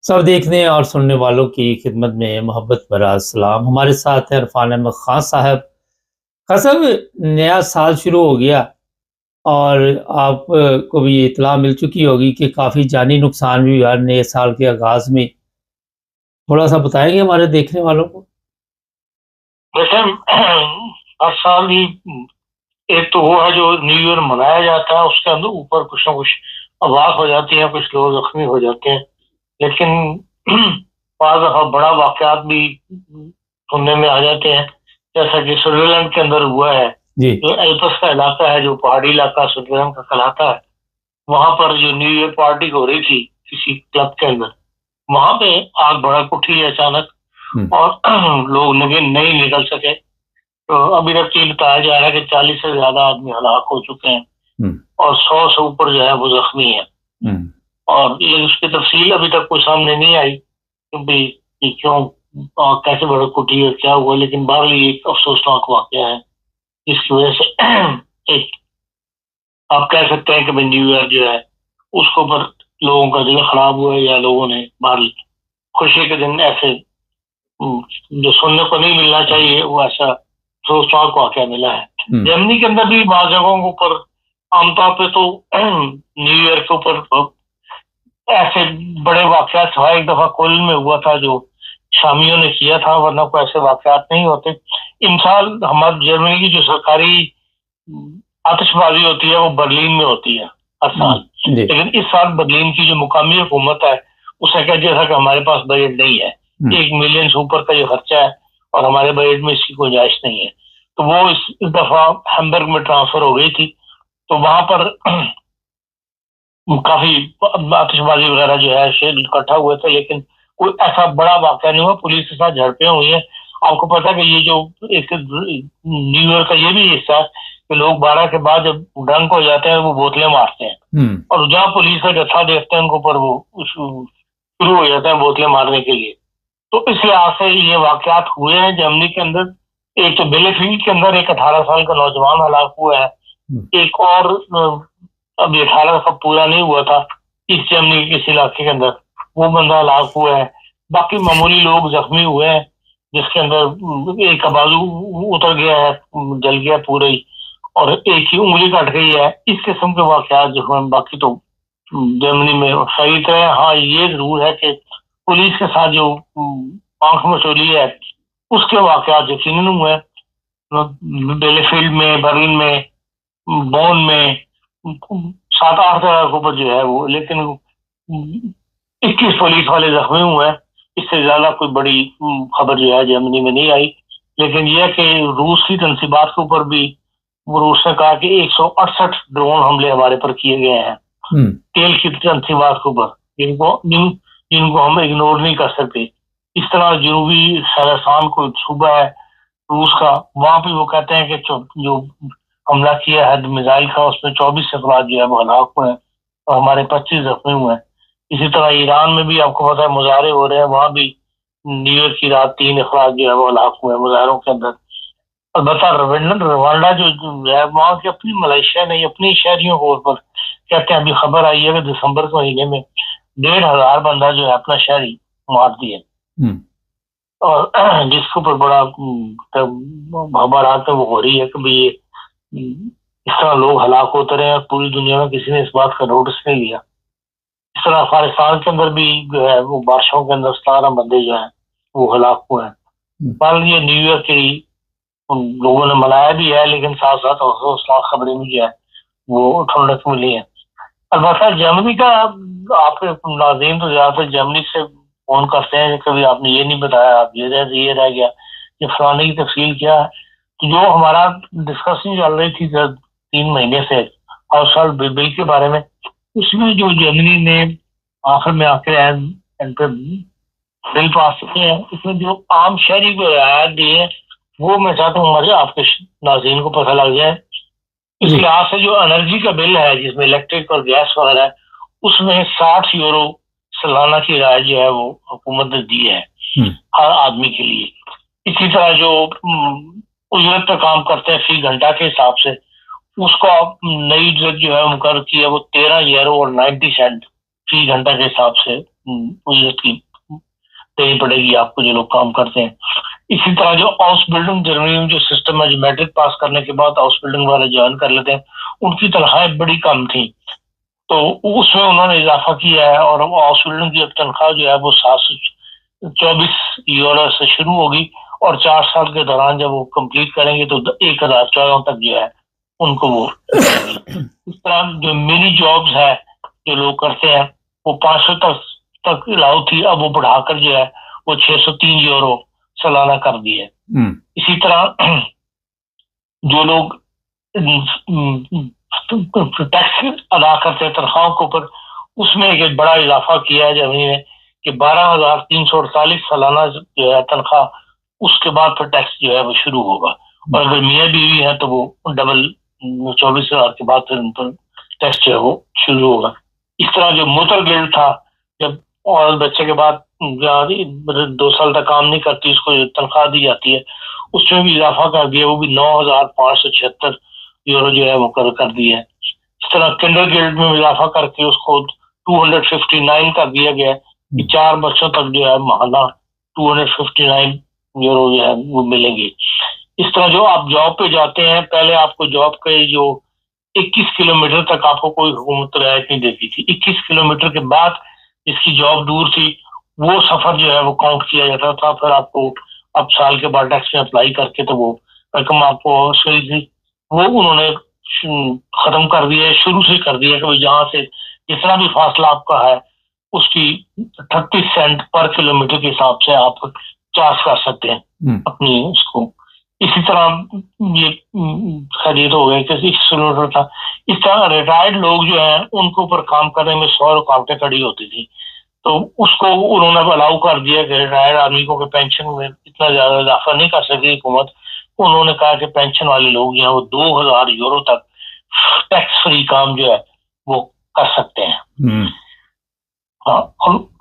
सब देखने और सुनने वालों की खिदमत में मोहब्बत भरा सलाम। हमारे साथ है इरफान अहमद खान साहब। खान साहब, नया साल शुरू हो गया और आप को भी ये इत्तला मिल चुकी होगी कि काफ़ी जानी नुकसान भी हुआ नए साल के आगाज़ में। थोड़ा सा बताएंगे हमारे देखने वालों को। वैसे हर साल ही एक तो वो है जो न्यू ईयर मनाया जाता है, उसके अंदर ऊपर कुछ ना कुछ आवाज हो जाती है, कुछ लोग जख्मी हो जाते हैं। लेकिन बाज़ दफा बड़ा वाकयात भी सुनने में आ जाते हैं, जैसा कि स्विट्जरलैंड के अंदर हुआ है। जी। जो एल्पस का इलाका है, जो पहाड़ी इलाका स्विट्जरलैंड का कहलाता है, वहां पर जो न्यू ईयर पार्टी हो रही थी किसी क्लब के अंदर, वहां पे आग भड़क उठी अचानक और लोग नहीं निकल सके। तो अभी तक ये बताया जा रहा है कि 40 से ज्यादा आदमी हलाक हो चुके हैं और 100 से ऊपर जो है वो जख्मी है। और ये उसकी तफसील अभी तक कोई सामने नहीं आई क्योंकि ये क्यों कैसे भड़क उठी और क्या हुआ, लेकिन बहरहाल ये एक अफसोसनाक वाकया है जिसकी वजह से एक आप कह सकते हैं कि भाई न्यू ईयर जो है उसके ऊपर लोगों का दिल खराब हुआ है, या लोगों ने बहरहाल खुशी के दिन ऐसे जो सुनने को नहीं मिलना चाहिए वो ऐसा अफसोसनाक वाकया मिला है। जर्मनी के अंदर भी बाज़ जगहों के ऊपर आमतौर पे तो न्यू ईयर के ऊपर ऐसे बड़े वाकयात हुआ। एक दफा कोलन में हुआ था जो शामियों ने किया था, वरना कोई ऐसे वाकयात नहीं होते। इन साल हमारे जर्मनी की जो सरकारी आतिशबाजी होती है वो बर्लिन में होती है हर साल, लेकिन इस साल बर्लिन की जो मुकामी हुकूमत है उसने कह दिया था कि हमारे पास बजट नहीं है, 1 मिलियन से ऊपर का जो खर्चा है और हमारे बजट में इसकी गुंजाइश नहीं है। तो वो इस दफा हैम्बर्ग में ट्रांसफर हो गई थी। तो वहां पर काफी आतिशबाजी वगैरह जो है शेर इकट्ठा हुए थे, लेकिन कोई ऐसा बड़ा वाकया नहीं हुआ। पुलिस के साथ झड़पें हुई है। आपको पता है कि ये जो एक न्यू ईयर का ये भी हिस्सा है कि लोग 12 के बाद जब ड्रंक हो जाते हैं वो बोतलें मारते हैं और जहाँ पुलिस का जत्था देखते हैं उनके ऊपर वो शुरू हो जाते हैं बोतलें मारने के लिए। तो इस लिहाज से ये वाकयात हुए हैं जर्मनी के अंदर। एक तो बेलेफील्ड के अंदर एक 18 साल का नौजवान हलाक हुआ है। एक और अभी 18 का पूरा नहीं हुआ था इस जर्मनी के किसी इलाके के अंदर, वो बंदा हलाक हुआ है। बाकी मामूली लोग जख्मी हुए हैं, जिसके अंदर एक का बाजू उतर गया है, जल गया पूरा ही, और एक ही उंगली कट गई है। इस किस्म के वाकयात जो हैं बाकी तो जर्मनी में सही तरह। हाँ, ये जरूर है कि पुलिस के साथ जो आंख मचोली है उसके वाकयात यकीनन हुए हैं। बेलेफील्ड में, बर्लिन में, बोन में 7-8 जगह के ऊपर जो है वो, लेकिन 21 पुलिस वाले जख्मी हुए हैं। इससे ज्यादा कोई बड़ी खबर जो है जर्मनी में नहीं आई। लेकिन यह कि रूस की तनसीबात के ऊपर भी रूस ने कहा कि 168 ड्रोन हमले हमारे पर किए गए हैं तेल की तनसीबात के ऊपर, जिनको हम इग्नोर नहीं कर सकते। इस तरह जनूबी खैरासान को सूबा है रूस का, वहां भी वो कहते हैं कि जो हमला किया है मिसाइल का उसमें 24 अफराद जो है वो हलाक हुए हैं और हमारे 25 जख्मी हुए हैं। इसी तरह ईरान में भी आपको पता है मुजाहरे हो रहे हैं, वहां भी न्यू ईयर की रात 3 अफराद जो है वो हलाक हुए हैं मुजाहरों के अंदर। अलबत्ता रवांडा जो है वहां की अपनी मलेशिया नहीं, अपनी शहरियों को ऊपर कहते हैं। अभी खबर आई है कि दिसंबर के महीने में 1,500 बंदा जो है अपना शहरी मार दिए, और जिसके ऊपर बड़ा खबरात वो हो रही है कि भाई ये इस तरह लोग हलाक होते रहे और पूरी दुनिया में किसी ने इस बात का नोटिस नहीं लिया। इस तरह अफगानिस्तान के अंदर भी जो है वो बारिशों के अंदर 17 बंदे जो हैं वो हलाक हुए हैं। कल ये न्यू ईयर की लोगों ने मनाया भी है, लेकिन साथ साथ अफसोसनाक खबरें भी जो है वो सुनने को मिली है। अलबत्ता जर्मनी का आपके नाज़रीन तो ज्यादातर जर्मनी से फोन करते हैं, कभी आपने ये नहीं बताया, आप ये रह गया, ये फलाने की तफसील क्या है। तो जो हमारा डिस्कशन चल रही थी 3 महीने से हाउस होल्ड बिल के बारे में, उसमें जो जर्मनी ने आखिर में आकर बिल पास किए हैं, उसमें जो आम शहरी को रियायत दी है वो मैं चाहता हूँ मजे आपके नाज़रीन को पता लग जाए। इस लिहाज से जो एनर्जी का बिल है जिसमें इलेक्ट्रिक और गैस वगैरह है, उसमें 60 यूरो सालाना की राय जो है वो हुकूमत ने दी है हर आदमी के लिए। इसी तरह जो उजरत पे काम करते हैं फी घंटा के हिसाब से, उसको नई उजरत जो है मुकर्रर की है वो 13 यूरो और 90 सेंट फी घंटा के हिसाब से उजरत की देनी पड़ेगी आपको जो लोग काम करते हैं। इसी तरह जो हाउस बिल्डिंग जर्मनी में जो सिस्टम है, जो मैट्रिक पास करने के बाद हाउस बिल्डिंग वाले ज्वाइन कर लेते हैं, उनकी तनख्वाहें बड़ी कम थी, तो उसमें उन्होंने इजाफा किया है और हाउस बिल्डिंग की तनख्वाह जो है वो 724 यूरो से शुरू होगी और 4 साल के दौरान जब वो कंप्लीट करेंगे तो 1014 तक जो है उनको वो इस तरह जो मिनी जॉब्स है जो लोग करते हैं वो 500 तक अलाउ थी, अब वो बढ़ाकर जो है वो 603 यूरो सालाना कर दी है। इसी तरह जो लोग टैक्स अदा करते हैं तनख्वाहों के ऊपर, उसमें एक बड़ा इजाफा किया है जर्मनी ने कि 12,348 सालाना जो है तनख्वाह, उसके बाद फिर टैक्स जो है वो शुरू होगा, और अगर मियाँ बीवी है तो वो डबल 24,000 के बाद फिर उन पर टैक्स जो है वो शुरू होगा। इस तरह जो मुतर गिल्ड था, जब औरत बच्चे के बाद 2 साल तक काम नहीं करती उसको तनख्वाह दी जाती है, उसमें भी इजाफा कर दिया, वो भी 9,576 यूरो जो है वो कर दिया है। इस तरह किंडर गिल्ड में इजाफा करके उसको 259 कर दिया गया कि 4 बच्चों तक जो है महाना 259 यूरो जो है वो मिलेंगे। इस तरह जो आप जॉब पे जाते हैं, पहले आपको जॉब के जो 21 किलोमीटर तक आपको कोई हुकूमत रियायत नहीं देती थी, 21 किलोमीटर के बाद जिसकी जॉब दूर थी वो सफर जो है वो काउंट किया जाता था, फिर आपको अब साल के बाद टैक्स में अप्लाई करके तो वो रकम आपको सही थी वो उन्होंने खत्म कर दिया है, शुरू से कर दिया कि जहां से जितना भी फासला आपका है उसकी 38 सेंट पर किलोमीटर के हिसाब से आप चार्ज कर सकते हैं अपनी उसको। इसी तरह ये खरीद हो गए कि 6 किलोमीटर था। इस तरह रिटायर्ड लोग जो हैं उनको ऊपर काम करने में 100 रुकावटें खड़ी होती थी, तो उसको उन्होंने अलाउ कर दिया कि रिटायर्ड आदमी को पेंशन में इतना ज्यादा इजाफा नहीं कर सकी हुकूमत। उन्होंने कहा कि पेंशन वाले लोग जो है वो 2,000 यूरो तक टैक्स फ्री काम जो है वो कर सकते हैं। हाँ,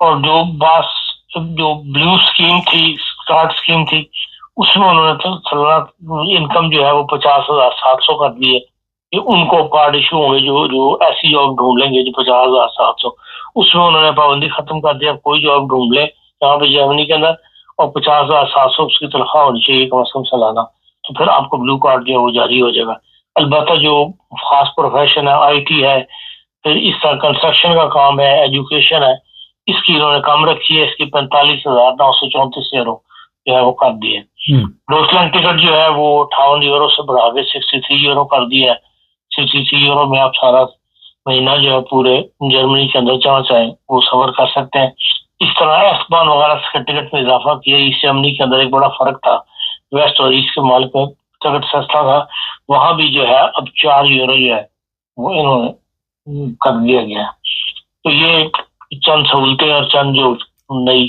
और जो ब्लू स्कीम थी, स्टार्ट स्कीम थी, उसमें उन्होंने तो सालाना इनकम जो है वो 50,700 कर दी है कि उनको कार्ड इशू होंगे जो ऐसी जॉब ढूंढ लेंगे जो 50,700, उसमें उन्होंने पाबंदी खत्म कर दिया, कोई जॉब ढूंढ ले यहाँ पे जर्मनी के अंदर और 50,700 उसकी तनख्वाह होनी चाहिए कम से कम सालाना, तो फिर आपको ब्लू कार्ड जो है वो जारी हो जाएगा। अलबत्ता जो खास प्रोफेशन है, IT है, फिर इस तरह कंस्ट्रक्शन का काम है, एजुकेशन है, इसकी इन्होंने कम रखी है, इसकी 45,934 यूरो जो है वो कर दी है। डॉचलैंड टिकट जो है वो 58 यूरो से बढ़ा के 63 यूरो कर दिया है। 63 यूरो में आप सारा महीना जो है पूरे जर्मनी के अंदर जहाँ चाहे वो सफर कर सकते हैं। इस तरह एसबान वगैरह के टिकट में इजाफा किया। ईस्ट जर्मनी के अंदर एक बड़ा फर्क था, वेस्ट और ईस्ट के मालिक में टिकट सस्ता था, वहां भी जो है अब 4 यूरो जो है वो इन्होंने कर दिया गया। तो ये चंद सहूलतें और चंद जो नई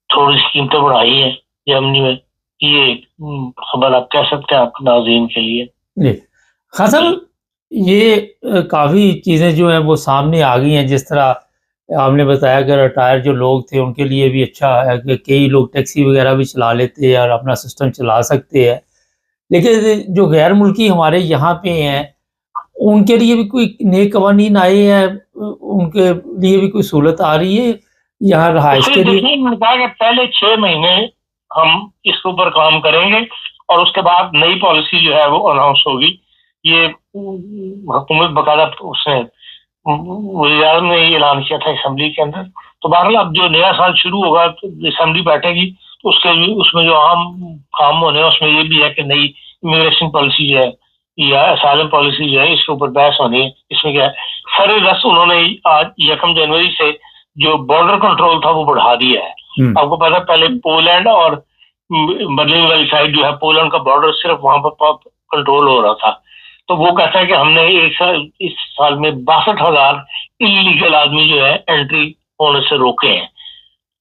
थोड़ी कीमतें बढ़ाई है जर्मनी में, ये खबर आप कह सकते हैं आपके नाज़रीन के लिए। खान साहब, ये काफ़ी चीज़ें जो हैं वो सामने आ गई हैं। जिस तरह आपने बताया कि रिटायर जो लोग थे उनके लिए भी अच्छा है कि कई लोग टैक्सी वगैरह भी चला लेते हैं और अपना सिस्टम चला सकते हैं, लेकिन जो गैर मुल्की हमारे यहाँ पे हैं उनके लिए भी कोई नए कवानीन आए हैं, उनके लिए भी कोई सहूलत आ रही है यहाँ रहाइश के लिए? कहा कि पहले 6 महीने हम इसके ऊपर काम करेंगे और उसके बाद नई पॉलिसी जो है वो अनाउंस होगी। ये हुकूमत बकायदा उसने वज़ीर ने ऐलान किया था असेंबली के अंदर। तो बहरहाल अब जो नया साल शुरू होगा तो असेंबली बैठेगी तो उसमें जो आम काम होने उसमें ये भी है कि नई इमिग्रेशन पॉलिसी जो है या असाइलम पॉलिसी जो है इसके ऊपर बहस होनी है। इसमें क्या है, सर रस उन्होंने आज 1 जनवरी से जो बॉर्डर कंट्रोल था वो बढ़ा दिया है। आपको पता है पहले पोलैंड और बर्लिन वाली साइड जो है पोलैंड का बॉर्डर सिर्फ वहां पर कंट्रोल हो रहा था, तो वो कहता है कि हमने इस साल में 62,000 इलीगल आदमी जो है एंट्री होने से रोके हैं,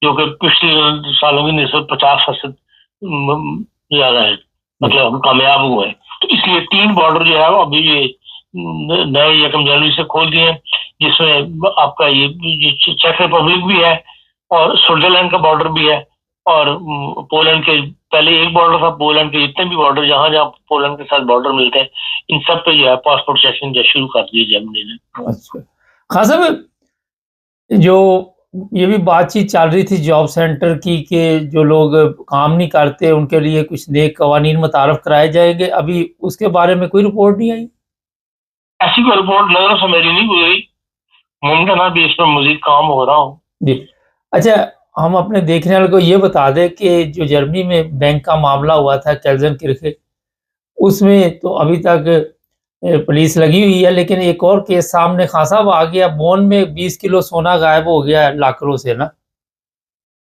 जो कि पिछले सालों की निस्बत 50% ज्यादा है, मतलब हम कामयाब हुए हैं। तो इसलिए 3 बॉर्डर जो है अभी ये नए 1 जनवरी से खोल दिए, जिसमें आपका ये चेक रिपब्लिक भी है और स्विट्जरलैंड का बॉर्डर भी है और पोलैंड के पहले एक बॉर्डर था, पोलैंड के जितने भी बॉर्डर जहां जहां पोलैंड के साथ बॉर्डर मिलते हैं इन सब पे जो है पासपोर्ट चेकिंग जो शुरू कर दी जर्मनी ने। अच्छा खान साहब, جو یہ بھی بات چیت چل رہی تھی جاب سینٹر کی کہ جو لوگ کام نہیں کرتے ان کے لیے کچھ نئے قوانین متعارف کرائے جائیں گے، ابھی اس کے بارے میں کوئی رپورٹ نہیں آئی؟ ایسی کوئی رپورٹ نظروں سے میری نہیں گزری، ممکن ہے بھی اس پر مزید کام ہو رہا ہو۔ جی اچھا، ہم اپنے دیکھنے والے کو یہ بتا دیں کہ جو جرمنی میں بینک کا معاملہ ہوا تھا کیلزن کرخے، اس میں تو ابھی تک پولیس لگی ہوئی ہے، لیکن ایک اور کیس سامنے خان صاحب آ گیا، بون میں 20 کلو سونا غائب ہو گیا لاکروں سے نا،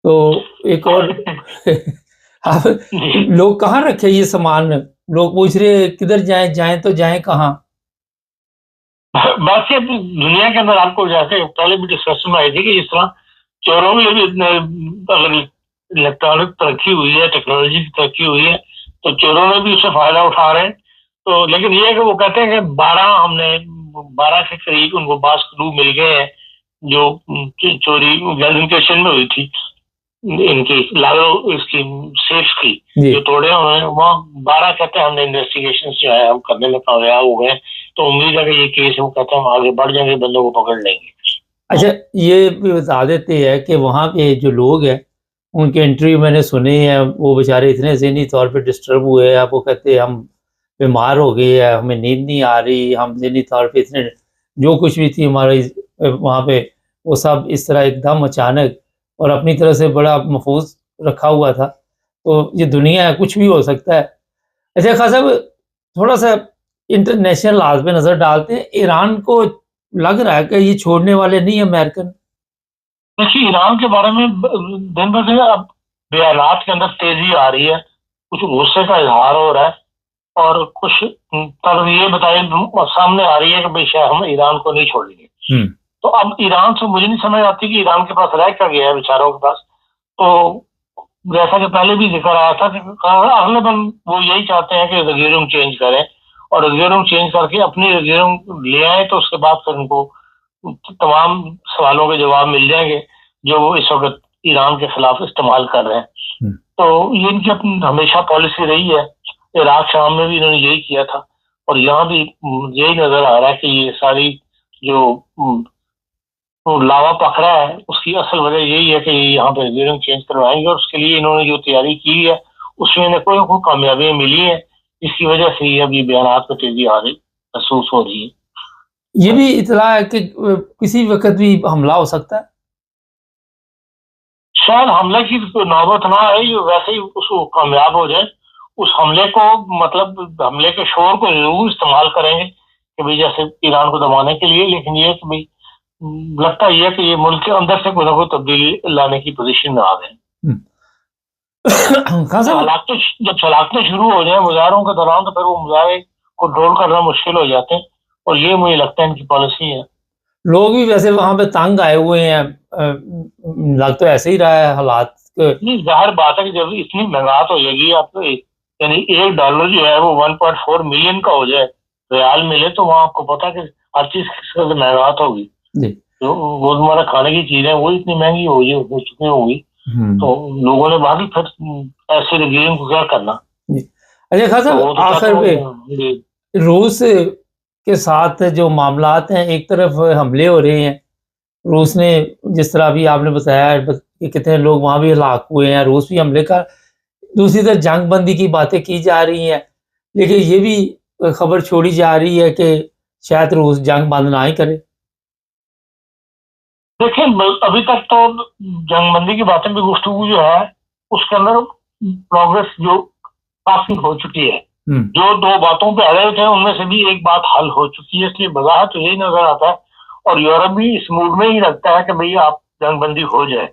تو ایک اور اب لوگ کہاں رکھے یہ سامان، لوگ پوچھ رہے کدھر جائیں تو جائیں کہاں؟ بات یہ دنیا کے اندر آپ کو جیسے پہلے بھی ڈسکشن میں آئی تھی کہ اس طرح چوروں میں بھی اگر الیکٹرانک ترقی ہوئی ہے، ٹیکنالوجی کی ترقی ہوئی ہے، تو چوروں میں بھی اس سے فائدہ اٹھا رہے ہیں۔ تو لیکن یہ ہے کہ وہ کہتے ہیں کہ 12 کے قریب ان کو بعض کلو مل گئے ہیں جو چوری گیلنکیشن میں ہوئی تھی ان کی لاگو اس کی سیف کی جو توڑے ہوئے ہیں، وہاں 12 کہتے ہیں ہم نے انویسٹیگیشن جو ہے ہم کرنے میں کامیاب ہو گئے، تو امید ہے کہ یہ کیس وہ کہتے ہیں ہم آگے بڑھ جائیں گے، بندوں کو پکڑ لیں گے۔ اچھا یہ بھی بتا دیتے ہیں کہ وہاں پہ جو لوگ ہیں ان کے انٹرویو میں نے سنے ہیں، وہ بیچارے اتنے ذہنی طور پہ ڈسٹرب ہوئے ہیں، وہ کہتے ہیں ہم بیمار ہو گئے ہیں، ہمیں نیند نہیں آ رہی، ہم ذہنی طور پہ اتنے جو کچھ بھی تھی ہمارے وہاں پہ وہ سب اس طرح ایک دم اچانک، اور اپنی طرح سے بڑا محفوظ رکھا ہوا تھا۔ تو یہ دنیا ہے، کچھ بھی ہو سکتا ہے۔ اچھا خان صاحب تھوڑا سا انٹرنیشنل لاز پہ نظر ڈالتے ہیں، ایران کو لگ رہا ہے کہ یہ چھوڑنے والے نہیں امریکن؟ دیکھیے ایران کے بارے میں دن بہ دن اب بیانات کے اندر تیزی آ رہی ہے، کچھ غصے کا اظہار ہو رہا ہے، اور کچھ طرز یہ بتائی سامنے آ رہی ہے کہ بھائی شاید ہم ایران کو نہیں چھوڑیں گے۔ تو اب ایران سے مجھے نہیں سمجھ آتی کہ ایران کے پاس رہ کیا گیا ہے بیچاروں کے پاس۔ تو جیسا کہ پہلے بھی ذکر آیا تھا کہ غالباً وہ یہی چاہتے ہیں کہ وزیرم چینج کریں، اور وزیرم چینج کر کے اپنی وزیرم لے آئیں، تو اس کے بعد پھر ان کو تمام سوالوں کے جواب مل جائیں گے جو وہ اس وقت ایران کے خلاف استعمال کر رہے ہیں۔ تو یہ ان کی اپنی ہمیشہ پالیسی رہی ہے، عراق شام میں بھی انہوں نے یہی کیا تھا، اور یہاں بھی یہی نظر آ رہا ہے کہ یہ ساری جو لاوا پکڑا ہے اس کی اصل وجہ یہی ہے کہ یہاں پہ وزیرم چینج کروائیں گے، اور اس کے لیے انہوں نے جو تیاری کی ہے اس میں انہیں کوئی کامیابیاں ملی ہیں، جس کی وجہ سے اب یہ بیانات میں تیزی آ رہی محسوس ہو رہی ہے۔ یہ بھی اطلاع ہے کہ کسی وقت بھی حملہ ہو سکتا ہے؟ شاید حملے کی نوبت نہ آئے، ویسے ہی اس کو کامیاب ہو جائے، اس حملے کو مطلب حملے کے شور کو ضرور استعمال کریں گے کہ بھئی جیسے ایران کو دبانے کے لیے، لیکن یہ کہ بھئی لگتا یہ ہے کہ یہ ملک کے اندر سے کوئی نہ کوئی تبدیلی لانے کی پوزیشن میں آ گئے۔ جب شلاختیں شروع ہو جائیں مظاہروں کے دوران، تو پھر وہ مظاہرے کنٹرول کرنا مشکل ہو جاتے ہیں، اور یہ مجھے لگتا ہے ان کی پالیسی ہے۔ لوگ بھی ویسے وہاں پہ تنگ آئے ہوئے ہیں، لگ تو ایسے ہی رہا ہے حالات۔ نہیں ظاہر بات ہے کہ جب اتنی مہنگاہٹ ہو جائے گی، آپ یعنی $1 جو ہے وہ 1.4 ملین کا ہو جائے، ریال ملے، تو وہاں آپ کو پتا کہ ہر چیز کس قدر مہنگاہٹ ہوگی، جو روزمرہ کھانے کی چیزیں وہ اتنی مہنگی ہو چکی ہوگی، تو لوگوں نے باقی پھر ایسے رجیم کو کیا کرنا۔ اچھا خان صاحب آخر پہ روس کے ساتھ جو معاملات ہیں، ایک طرف حملے ہو رہے ہیں، روس نے جس طرح بھی آپ نے بتایا کہ کتنے لوگ وہاں بھی ہلاک ہوئے ہیں، روس بھی حملے کا، دوسری طرف جنگ بندی کی باتیں کی جا رہی ہیں، لیکن یہ بھی خبر چھوڑی جا رہی ہے کہ شاید روس جنگ بند نہ ہی کرے۔ دیکھیں ابھی تک تو جنگ بندی کی باتیں بھی گفتگو جو ہے اس کے اندر پروگریس جو کافی ہو چکی ہے، جو 2 باتوں پہ اڑے تھے ان میں سے بھی ایک بات حل ہو چکی ہے، اس لیے بظاہر تو یہی نظر آتا ہے، اور یورپ بھی اس موڈ میں ہی رکھتا ہے کہ بھئی آپ جنگ بندی ہو جائے،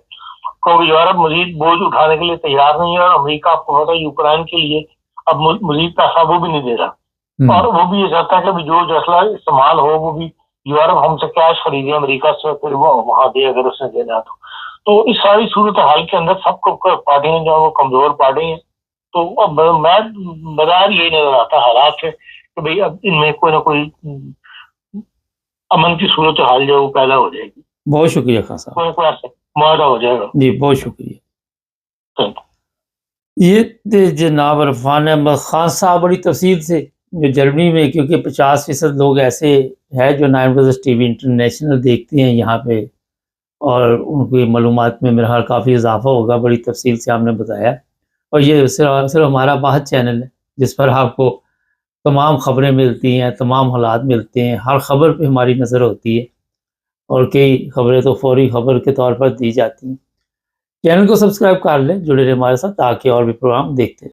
کیونکہ یورپ مزید بوجھ اٹھانے کے لیے تیار نہیں ہے، اور امریکہ آپ کو پتا ہے یوکرائن کے لیے اب مزید پیسہ وہ بھی نہیں دے رہا، اور وہ بھی یہ چاہتا ہے کہ جو اسلحہ استعمال ہو وہ بھی یورپ ہم سے کیش خریدے امریکہ سے، پھر وہ وہاں دے اگر اس نے دینا تو اس ساری صورتحال کے اندر سب کو پارٹیاں جو وہ کمزور پارٹی ہیں، تو اب میں بظاہر یہی نظر آتا حالات سے کہ بھئی اب ان میں کوئی نہ کوئی امن کی صورتحال جو پیدا ہو جائے گی۔ بہت شکریہ خان صاحب، کوئی ایسا معاہدہ ہو جائے گا۔ جی بہت شکریہ۔ یہ جناب عرفان احمد خان صاحب بڑی تفصیل سے جو جرمنی میں، کیونکہ 50% لوگ ایسے ہیں جو 9 ٹی وی انٹرنیشنل دیکھتے ہیں یہاں پہ، اور ان کی معلومات میں میرا خیال کافی اضافہ ہوگا، بڑی تفصیل سے آپ نے بتایا۔ اور یہ صرف ہمارا بات چینل ہے جس پر آپ کو تمام خبریں ملتی ہیں، تمام حالات ملتے ہیں، ہر خبر پہ ہماری نظر ہوتی ہے، اور کئی خبریں تو فوری خبر کے طور پر دی جاتی ہیں۔ چینل کو سبسکرائب کر لیں، جڑے رہیں ہمارے ساتھ تاکہ اور بھی پروگرام دیکھتے رہیں۔